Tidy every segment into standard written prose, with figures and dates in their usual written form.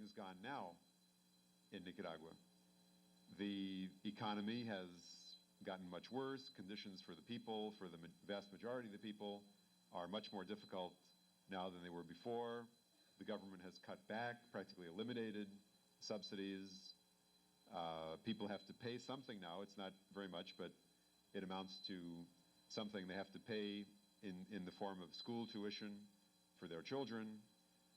things gone now in Nicaragua? The economy has gotten much worse. Conditions for the people, for the vast majority of the people, are much more difficult now than they were before. The government has cut back, practically eliminated subsidies. People have to pay something now. It's not very much, but it amounts to something they have to pay in the form of school tuition for their children.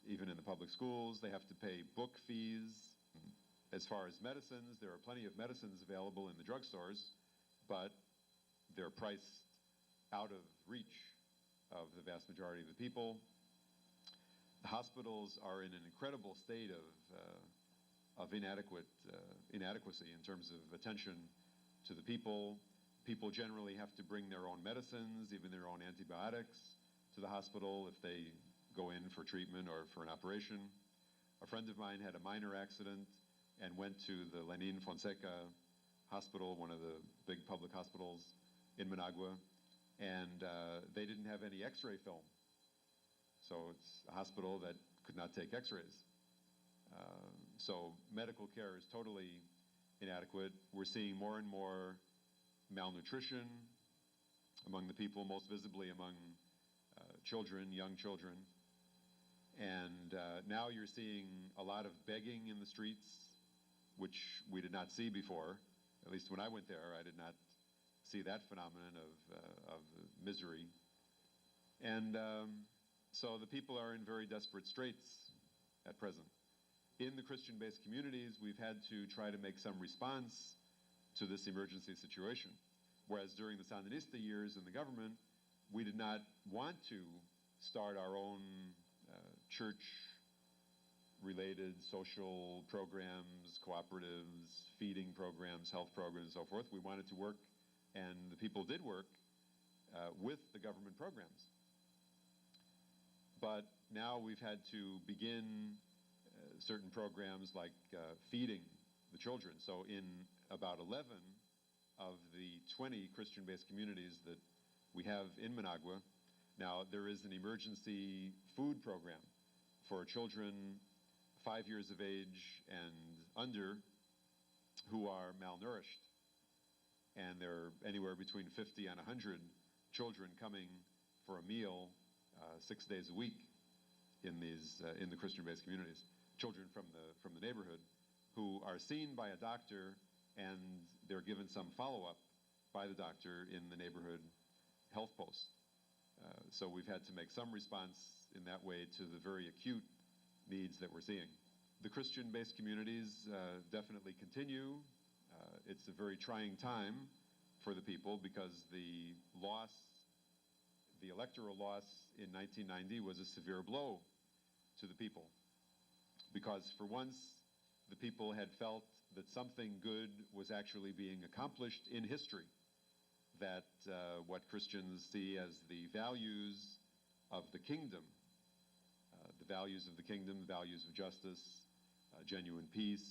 Even in the public schools, they have to pay book fees. As far as medicines, there are plenty of medicines available in the drugstores, but they're priced out of reach of the vast majority of the people. The hospitals are in an incredible state of inadequacy in terms of attention to the people. People generally have to bring their own medicines, even their own antibiotics, to the hospital if they go in for treatment or for an operation. A friend of mine had a minor accident and went to the Lenin Fonseca hospital, one of the big public hospitals in Managua, and they didn't have any x-ray film. So it's a hospital that could not take x-rays. So medical care is totally inadequate. We're seeing more and more malnutrition among the people, most visibly among children, young children. And now you're seeing a lot of begging in the streets, which we did not see before. At least when I went there, I did not see that phenomenon of misery. And so the people are in very desperate straits at present. In the Christian-based communities, we've had to try to make some response to this emergency situation. Whereas during the Sandinista years in the government, we did not want to start our own church-related social programs, cooperatives, feeding programs, health programs, and so forth. We wanted to work, and the people did work with the government programs. But now we've had to begin certain programs like feeding the children. So in about 11 of the 20 Christian-based communities that we have in Managua, now there is an emergency food program for children 5 years of age and under who are malnourished. And there are anywhere between 50 and 100 children coming for a meal 6 days a week in the Christian-based communities. Children from the neighborhood who are seen by a doctor, and they're given some follow-up by the doctor in the neighborhood health post. So we've had to make some response in that way to the very acute needs that we're seeing. The Christian-based communities definitely continue. It's a very trying time for the people because the electoral loss in 1990 was a severe blow to the people. Because for once, the people had felt that something good was actually being accomplished in history, that what Christians see as the values of the kingdom, the values of justice, genuine peace,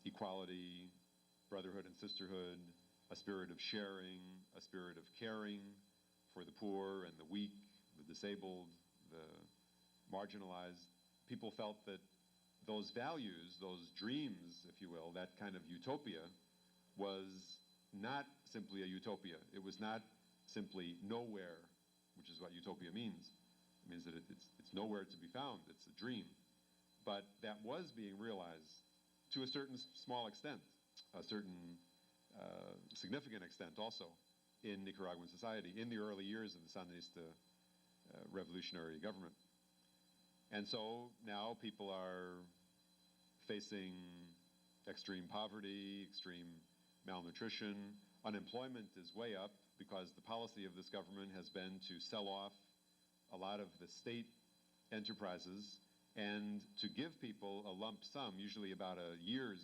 equality, brotherhood and sisterhood, a spirit of sharing, a spirit of caring for the poor and the weak, the disabled, the marginalized. People felt that those values, those dreams, if you will, that kind of utopia was not simply a utopia. It was not simply nowhere, which is what utopia means. It means that it's nowhere to be found. It's a dream. But that was being realized to a certain small extent, a certain significant extent also in Nicaraguan society in the early years of the Sandinista revolutionary government. And so now people are facing extreme poverty, extreme malnutrition. Unemployment is way up because the policy of this government has been to sell off a lot of the state enterprises and to give people a lump sum, usually about a year's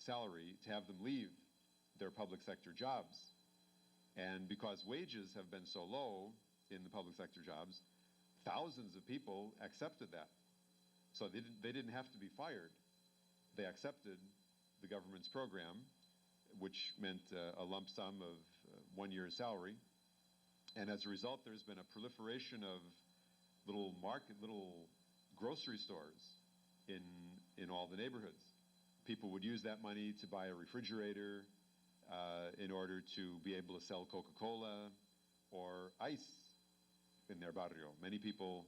salary, to have them leave their public sector jobs. And because wages have been so low in the public sector jobs, thousands of people accepted that. So they didn't have to be fired. They accepted the government's program, which meant a lump sum of 1 year's salary. And as a result, there's been a proliferation of little grocery stores in all the neighborhoods. People would use that money to buy a refrigerator in order to be able to sell Coca-Cola or ice in their barrio. Many people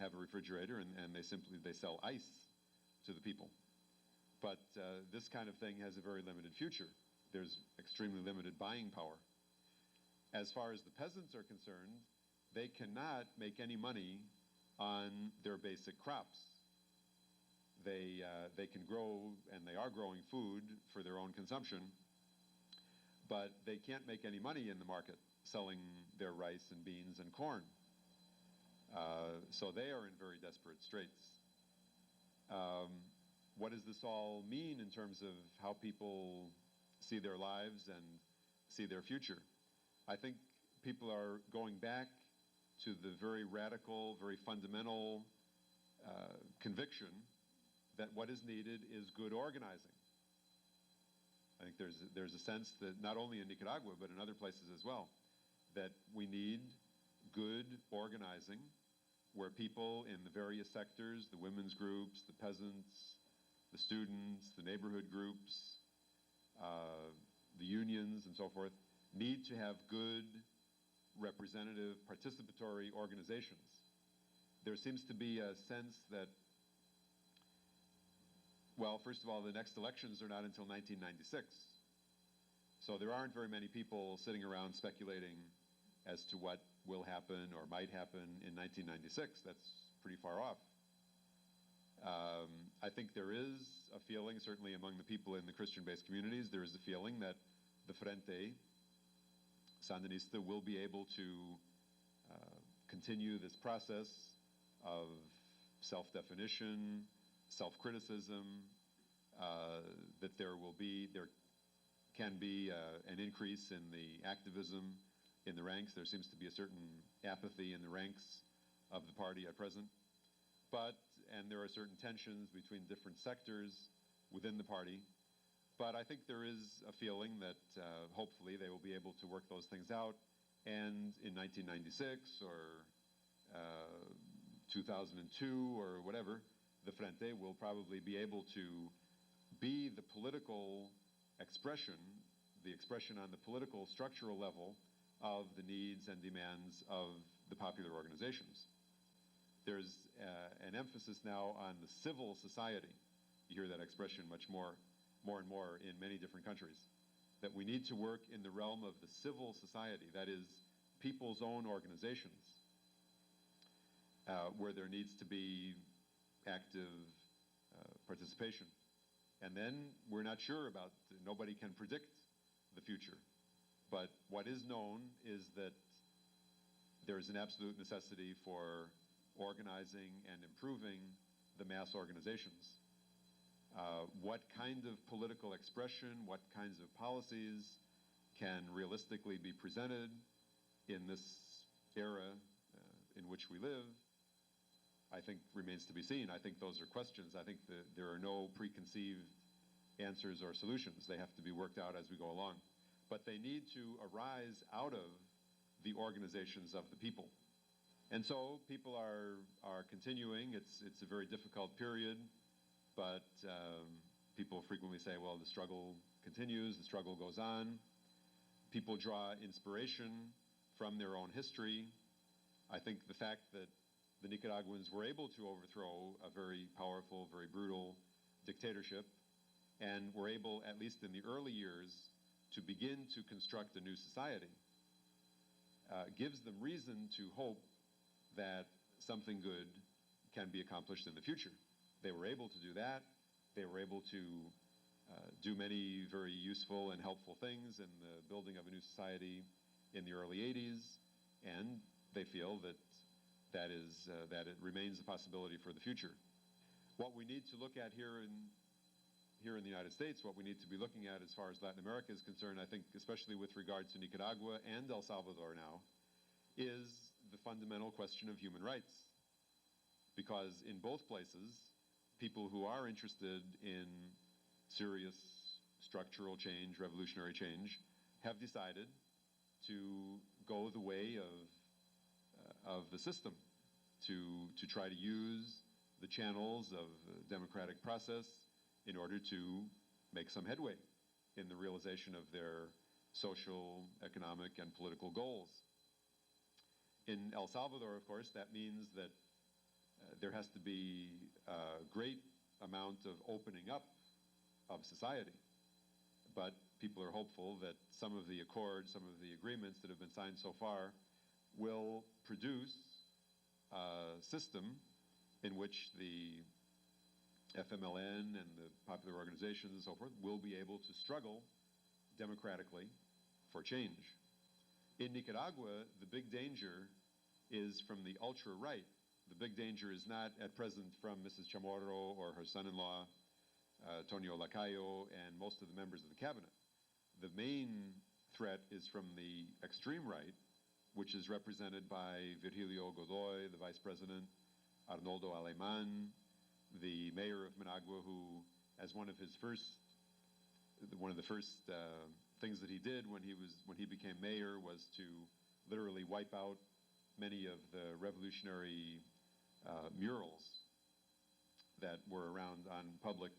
have a refrigerator and they sell ice to the people. But this kind of thing has a very limited future. There's extremely limited buying power. As far as the peasants are concerned, they cannot make any money on their basic crops. They can grow, and they are growing food for their own consumption, but they can't make any money in the market selling their rice and beans and corn. So they are in very desperate straits. What does this all mean in terms of how people see their lives and see their future? I think people are going back to the very radical, very fundamental conviction that what is needed is good organizing. I think there's a sense that not only in Nicaragua, but in other places as well, that we need good organizing where people in the various sectors, the women's groups, the peasants, the students, the neighborhood groups, the unions and so forth, need to have good, representative, participatory organizations. There seems to be a sense that, well, first of all, the next elections are not until 1996. So there aren't very many people sitting around speculating as to what will happen or might happen in 1996. That's pretty far off. I think there is a feeling, certainly among the people in the Christian-based communities, there is a feeling that the Frente Sandinista will be able to continue this process of self-definition, self-criticism, that there can be an increase in the activism in the ranks. There seems to be a certain apathy in the ranks of the party at present. And there are certain tensions between different sectors within the party. But I think there is a feeling that hopefully they will be able to work those things out. And in 1996 or 2002 or whatever, the Frente will probably be able to be the political expression, the expression on the political structural level of the needs and demands of the popular organizations. There's an emphasis now on the civil society. You hear that expression much more and more in many different countries, that we need to work in the realm of the civil society, that is, people's own organizations, where there needs to be active participation. And then we're not sure about, nobody can predict the future. But what is known is that there's an absolute necessity for organizing and improving the mass organizations. What kind of political expression, what kinds of policies can realistically be presented in this era in which we live, I think remains to be seen. I think those are questions. I think that there are no preconceived answers or solutions. They have to be worked out as we go along. But they need to arise out of the organizations of the people. And so people are continuing. It's a very difficult period, but people frequently say, well, the struggle continues, the struggle goes on. People draw inspiration from their own history. I think the fact that the Nicaraguans were able to overthrow a very powerful, very brutal dictatorship, and were able, at least in the early years, to begin to construct a new society, gives them reason to hope that something good can be accomplished in the future. They were able to do that. They were able to do many very useful and helpful things in the building of a new society in the early 80s, and they feel that it remains a possibility for the future. What we need to look at here in the United States, what we need to be looking at as far as Latin America is concerned, I think especially with regard to Nicaragua and El Salvador now, is the fundamental question of human rights. Because in both places, people who are interested in serious structural change, revolutionary change, have decided to go the way of the system, to try to use the channels of democratic process in order to make some headway in the realization of their social, economic, and political goals. In El Salvador, of course, that means that there has to be a great amount of opening up of society. But people are hopeful that some of the accords, some of the agreements that have been signed so far will produce a system in which the FMLN and the popular organizations and so forth will be able to struggle democratically for change. In Nicaragua, the big danger is from the ultra-right. The big danger is not at present from Mrs. Chamorro or her son-in-law, Tonio Lacayo, and most of the members of the cabinet. The main threat is from the extreme right, which is represented by Virgilio Godoy, the vice president, Arnoldo Alemán, the mayor of Managua, who, as one of the first things that he did when he became mayor was to literally wipe out many of the revolutionary murals that were around on public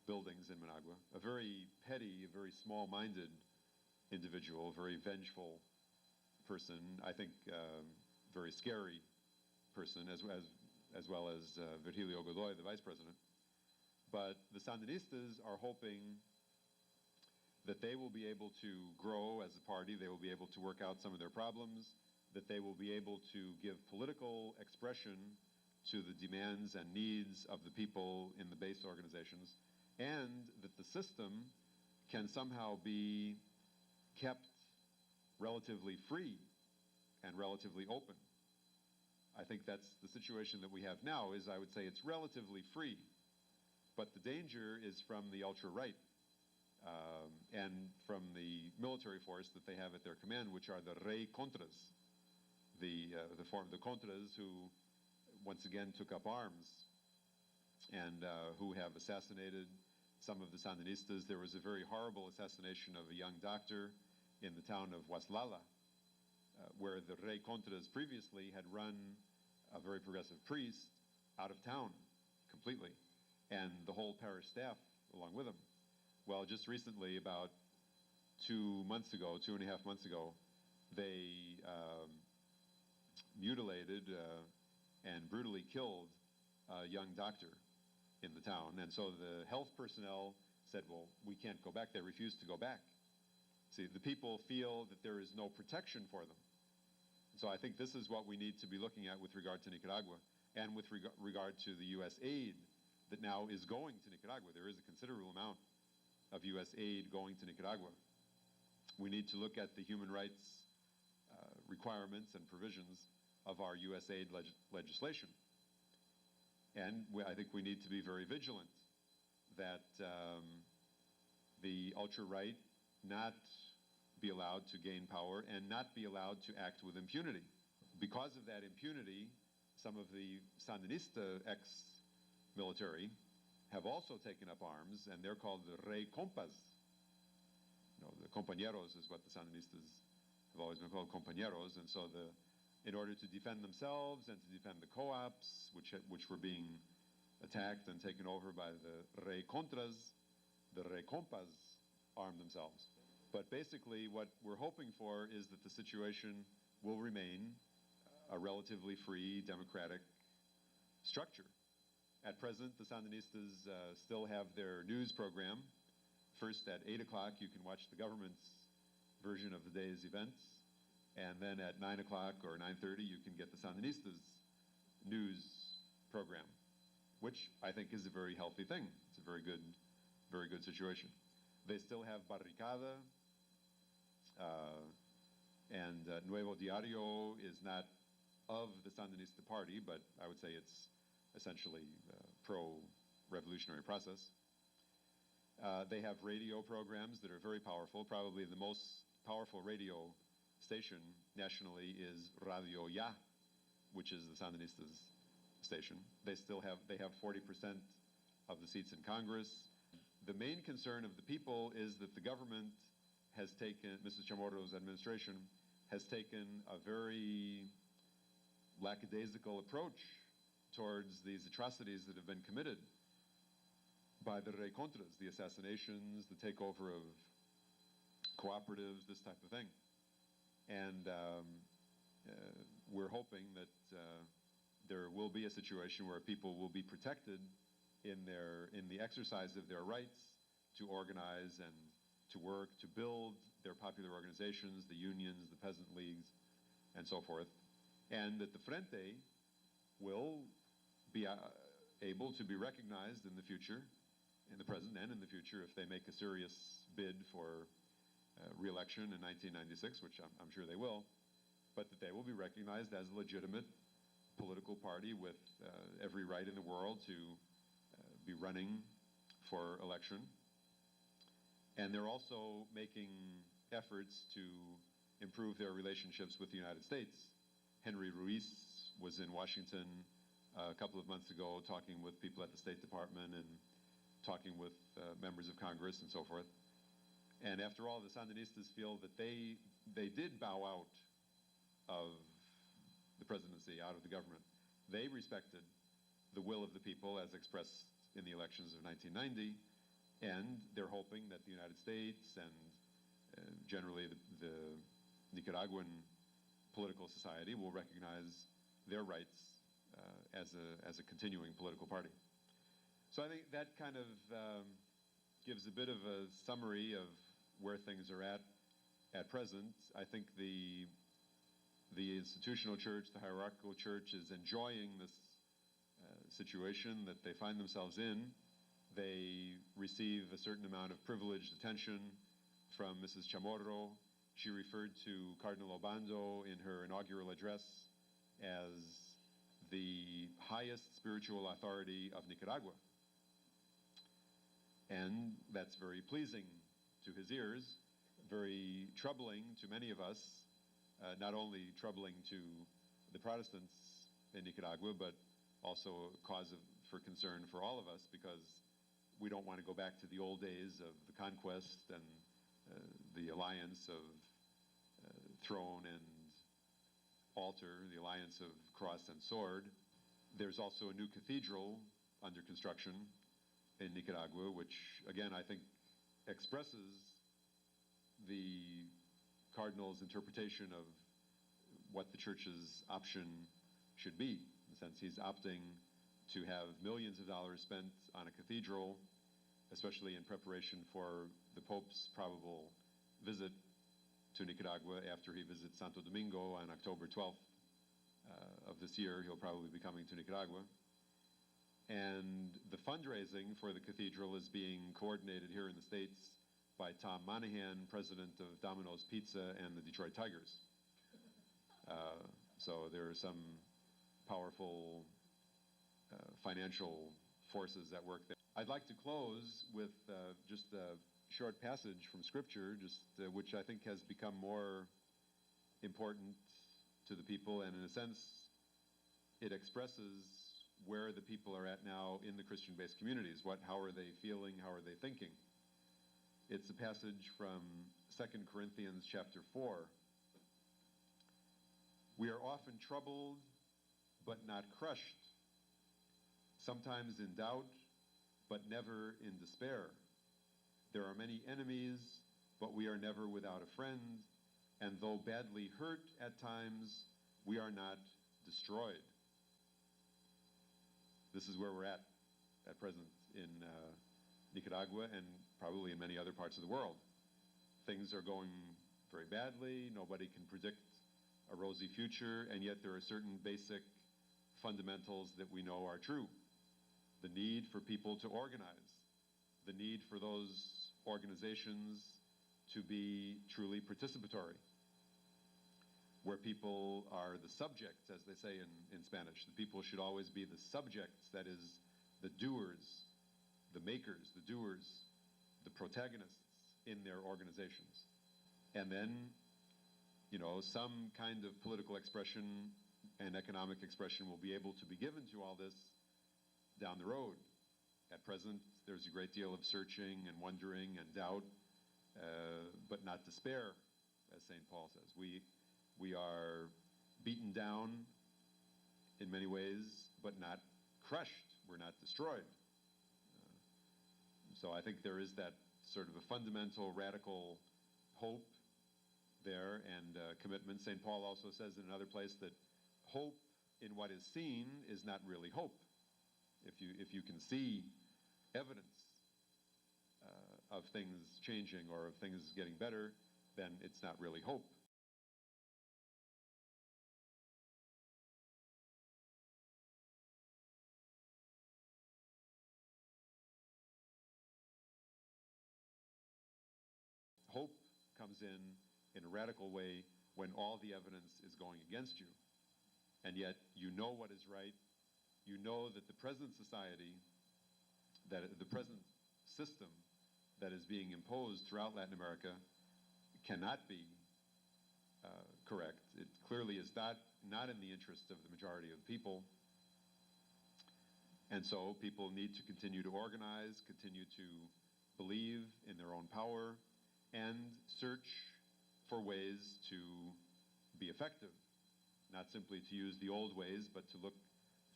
buildings in Managua. A very petty, a very small-minded individual, a very vengeful person, I think very scary person, as well as Virgilio Godoy, the vice president. But the Sandinistas are hoping that they will be able to grow as a party, they will be able to work out some of their problems, that they will be able to give political expression to the demands and needs of the people in the base organizations, and that the system can somehow be kept relatively free and relatively open. I think that's the situation that we have now, is I would say it's relatively free, but the danger is from the ultra-right and from the military force that they have at their command, which are the Rey Contras, the Contras who once again took up arms and who have assassinated some of the Sandinistas. There was a very horrible assassination of a young doctor in the town of Huaslala, where the Rey Contras previously had run a very progressive priest out of town completely, and the whole parish staff along with him. Well, just recently, about 2.5 months ago, they mutilated and brutally killed a young doctor in the town. And so the health personnel said, well, we can't go back. They refused to go back. See, the people feel that there is no protection for them. So I think this is what we need to be looking at with regard to Nicaragua and with regard to the U.S. aid that now is going to Nicaragua. There is a considerable amount of U.S. aid going to Nicaragua. We need to look at the human rights requirements and provisions of our U.S. aid legislation. And I think we need to be very vigilant that the ultra-right not be allowed to gain power and not be allowed to act with impunity. Because of that impunity, some of the Sandinista ex-military have also taken up arms, and they're called the Rey Compas. The compañeros is what the Sandinistas have always been called, compañeros. And so in order to defend themselves and to defend the co-ops, which were being attacked and taken over by the Rey Contras, the Rey Compas armed themselves. But basically what we're hoping for is that the situation will remain a relatively free, democratic structure. At present, the Sandinistas still have their news program. First, at 8 o'clock, you can watch the government's version of the day's events. And then at 9 o'clock or 9:30, you can get the Sandinistas' news program, which I think is a very healthy thing. It's a very good situation. They still have Barricada, and Nuevo Diario is not of the Sandinista party, but I would say it's essentially pro-revolutionary process. They have radio programs that are very powerful. Probably the most powerful radio station nationally is Radio Ya, which is the Sandinistas' station. They have 40% of the seats in Congress. The main concern of the people is that the government has taken, Mrs. Chamorro's administration, has taken a very lackadaisical approach towards these atrocities that have been committed by the Recontras, the assassinations, the takeover of cooperatives, this type of thing. And we're hoping that there will be a situation where people will be protected in the exercise of their rights to organize and to work, to build their popular organizations, the unions, the peasant leagues, and so forth, and that the Frente will be able to be recognized in the future, in the present and in the future, if they make a serious bid for re-election in 1996, which I'm sure they will, but that they will be recognized as a legitimate political party with every right in the world to be running for election. And they're also making efforts to improve their relationships with the United States. Henry Ruiz was in Washington a couple of months ago talking with people at the State Department and talking with members of Congress and so forth. And after all, the Sandinistas feel that they did bow out of the presidency, out of the government. They respected the will of the people as expressed in the elections of 1990, and they're hoping that the United States and generally the Nicaraguan political society will recognize their rights as a continuing political party. So I think that kind of gives a bit of a summary of where things are at present. I think the institutional church, the hierarchical church, is enjoying this situation that they find themselves in. They receive a certain amount of privileged attention from Mrs. Chamorro. She referred to Cardinal Obando in her inaugural address as the highest spiritual authority of Nicaragua. And that's very pleasing to his ears, very troubling to many of us, not only troubling to the Protestants in Nicaragua, but also a cause for concern for all of us, because we don't want to go back to the old days of the conquest and the alliance of throne and altar, the alliance of cross and sword. There's also a new cathedral under construction in Nicaragua, which, again, I think expresses the cardinal's interpretation of what the church's option should be. In the sense, he's opting to have millions of dollars spent on a cathedral, especially in preparation for the Pope's probable visit to Nicaragua after he visits Santo Domingo on October 12th of this year. He'll probably be coming to Nicaragua. And the fundraising for the cathedral is being coordinated here in the States by Tom Monahan, president of Domino's Pizza and the Detroit Tigers. So there are some powerful financial forces at work there. I'd like to close with just a short passage from Scripture, which I think has become more important to the people, and in a sense, it expresses where the people are at now in the Christian-based communities. How are they feeling? How are they thinking? It's a passage from 2 Corinthians chapter 4. We are often troubled, but not crushed, sometimes in doubt, but never in despair. There are many enemies, but we are never without a friend, and though badly hurt at times, we are not destroyed. This is where we're at present in Nicaragua and probably in many other parts of the world. Things are going very badly. Nobody can predict a rosy future, and yet there are certain basic fundamentals that we know are true. The need for people to organize, the need for those organizations to be truly participatory, where people are the subjects, as they say in Spanish. The people should always be the subjects, that is, the doers, the makers, the doers, the protagonists in their organizations. And then, some kind of political expression and economic expression will be able to be given to all this down the road. At present, there's a great deal of searching and wondering and doubt, but not despair, as St. Paul says. We are beaten down in many ways, but not crushed. We're not destroyed. So I think there is that sort of a fundamental, radical hope there and commitment. St. Paul also says in another place that hope in what is seen is not really hope. If you can see evidence of things changing or of things getting better, then it's not really hope. Hope comes in a radical way when all the evidence is going against you, and yet you know what is right. You know that the present society, that the present system that is being imposed throughout Latin America cannot be correct. It clearly is not in the interest of the majority of the people. And so people need to continue to organize, continue to believe in their own power, and search for ways to be effective. Not simply to use the old ways, but to look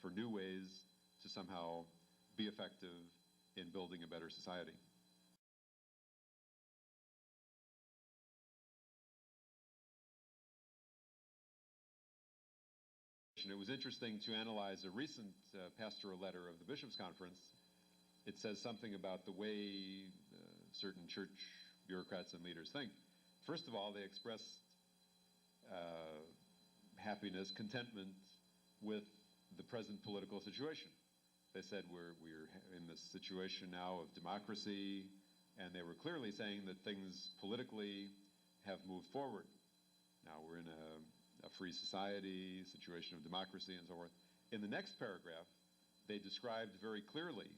for new ways to somehow be effective in building a better society. It was interesting to analyze a recent pastoral letter of the Bishops' Conference. It says something about the way certain church bureaucrats and leaders think. First of all, they expressed happiness, contentment with the present political situation. They said we're in this situation now of democracy, and they were clearly saying that things politically have moved forward. Now we're in a free society, situation of democracy, and so forth. In the next paragraph, they described very clearly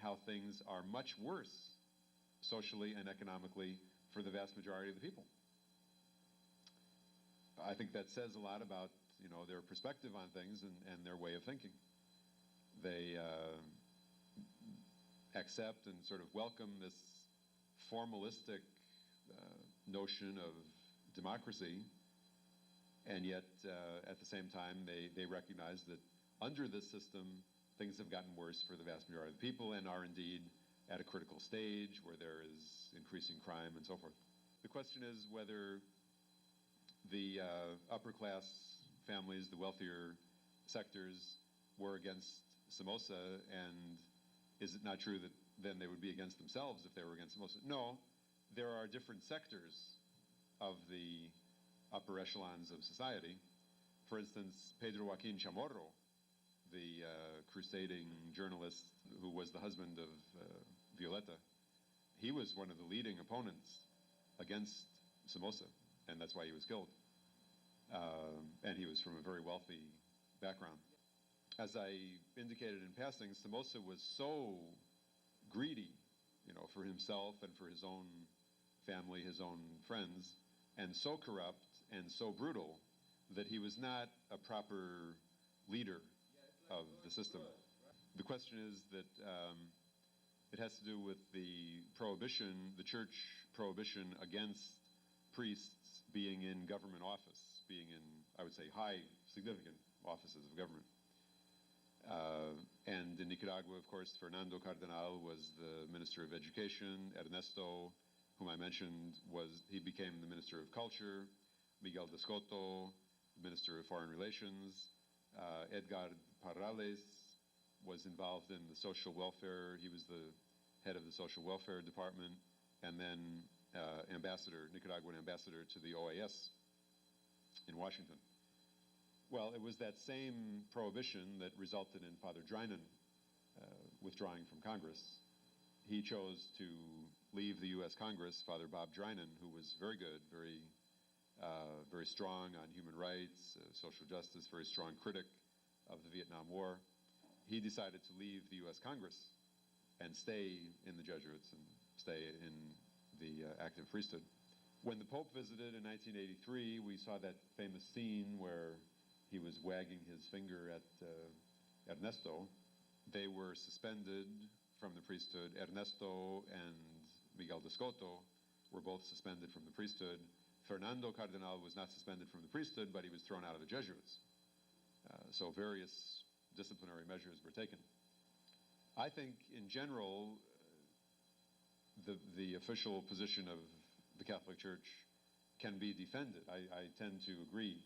how things are much worse socially and economically for the vast majority of the people. I think that says a lot about, you know, their perspective on things and their way of thinking. They accept and sort of welcome this formalistic notion of democracy, and yet at the same time they recognize that under this system things have gotten worse for the vast majority of the people and are indeed at a critical stage where there is increasing crime and so forth. The question is whether the upper class families, the wealthier sectors, were against Somoza, and is it not true that then they would be against themselves if they were against Somoza? No, there are different sectors of the upper echelons of society. For instance, Pedro Joaquin Chamorro, the crusading journalist who was the husband of Violeta, he was one of the leading opponents against Somoza, and that's why he was killed. And he was from a very wealthy background. As I indicated in passing, Somoza was so greedy, you know, for himself and for his own family, his own friends, and so corrupt and so brutal that he was not a proper leader of the system. The question is that it has to do with the prohibition, the church prohibition against priests being in government office, being in, I would say, high, significant offices of government. And in Nicaragua, of course, Fernando Cardenal was the Minister of Education. Ernesto, whom I mentioned, he became the Minister of Culture. Miguel Descoto, Minister of Foreign Relations. Edgar Parrales was involved in the social welfare. He was the head of the social welfare department, and then Nicaraguan ambassador to the OAS in Washington. Well, it was that same prohibition that resulted in Father Drinan withdrawing from Congress. He chose to leave the U.S. Congress. Father Bob Drinan, who was very good, very strong on human rights, social justice, very strong critic of the Vietnam War, he decided to leave the U.S. Congress and stay in the Jesuits and stay in the active priesthood. When the Pope visited in 1983, we saw that famous scene where he was wagging his finger at Ernesto. They were suspended from the priesthood. Ernesto and Miguel Descoto were both suspended from the priesthood. Fernando Cardenal was not suspended from the priesthood, but he was thrown out of the Jesuits. So various disciplinary measures were taken. I think, in general, the official position of the Catholic Church can be defended. I tend to agree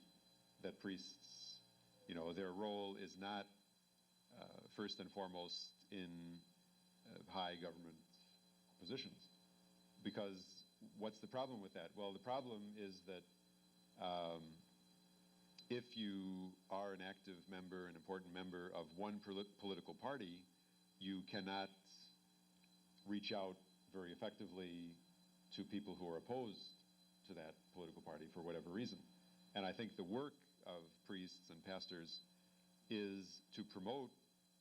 that priests, their role is not first and foremost in high government positions. Because what's the problem with that? Well, the problem is that if you are an active member, an important member of one political party, you cannot reach out very effectively to people who are opposed to that political party for whatever reason. And I think the work of priests and pastors is to promote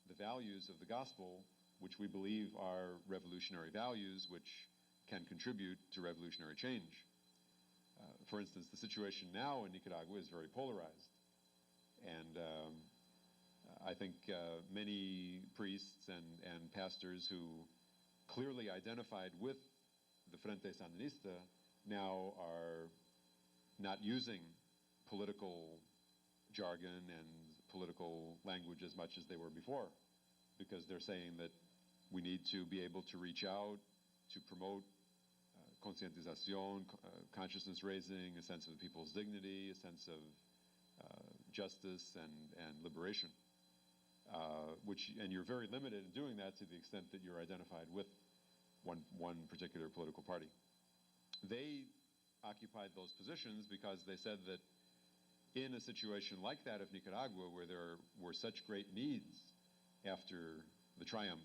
the values of the gospel, which we believe are revolutionary values, which can contribute to revolutionary change. For instance, the situation now in Nicaragua is very polarized. And I think many priests and pastors who clearly identified with the Frente Sandinista now are not using political jargon and political language as much as they were before, because they're saying that we need to be able to reach out, to promote conscientización, consciousness raising, a sense of the people's dignity, a sense of justice and liberation. And you're very limited in doing that to the extent that you're identified with one particular political party. They occupied those positions because they said that in a situation like that of Nicaragua, where there were such great needs after the triumph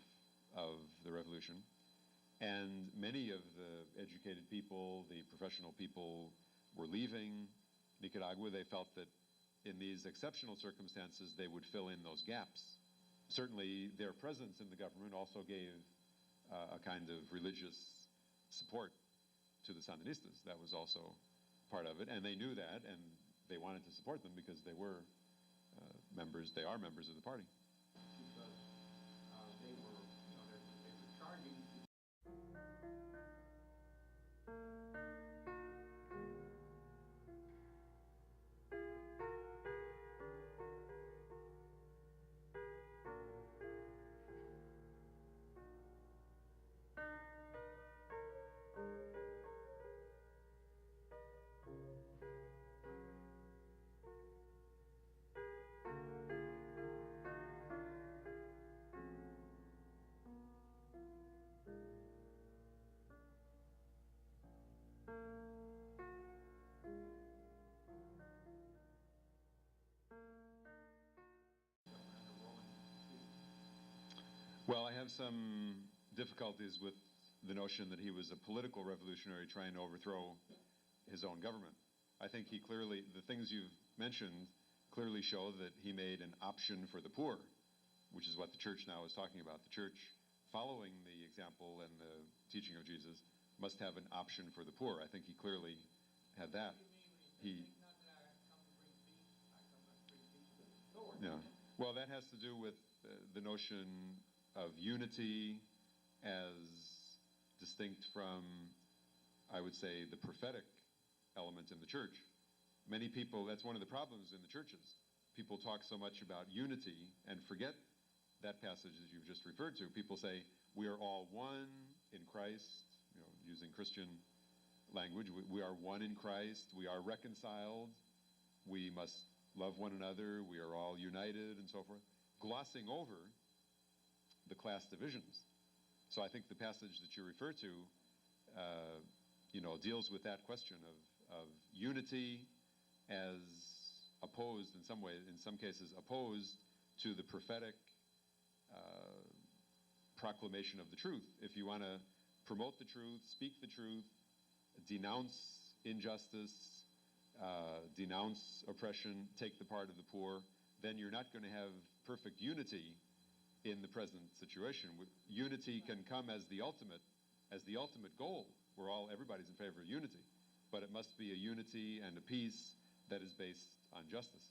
of the revolution, and many of the educated people, the professional people were leaving Nicaragua, they felt that in these exceptional circumstances, they would fill in those gaps. Certainly, their presence in the government also gave a kind of religious support to the Sandinistas. That was also part of it, and they knew that, and they wanted to support them because they were they are members of the party. Because they were charging. Well, I have some difficulties with the notion that he was a political revolutionary trying to overthrow his own government. I think he clearly, the things you've mentioned clearly show that he made an option for the poor, which is what the church now is talking about. The church, following the example and the teaching of Jesus, must have an option for the poor. I think he clearly had that. Yeah. Well, that has to do with the notion of unity as distinct from, I would say, the prophetic element in the church. Many people, that's one of the problems in the churches. People talk so much about unity and forget that passage that you've just referred to. People say, we are all one in Christ, using Christian language. We are one in Christ. We are reconciled. We must love one another. We are all united, and so forth, glossing over the class divisions. So I think the passage that you refer to, deals with that question of unity as opposed in some way, in some cases opposed to the prophetic proclamation of the truth. If you want to promote the truth, speak the truth, denounce injustice, denounce oppression, take the part of the poor, then you're not going to have perfect unity in the present situation. Unity can come as the ultimate goal. Everybody's in favor of unity, but it must be a unity and a peace that is based on justice.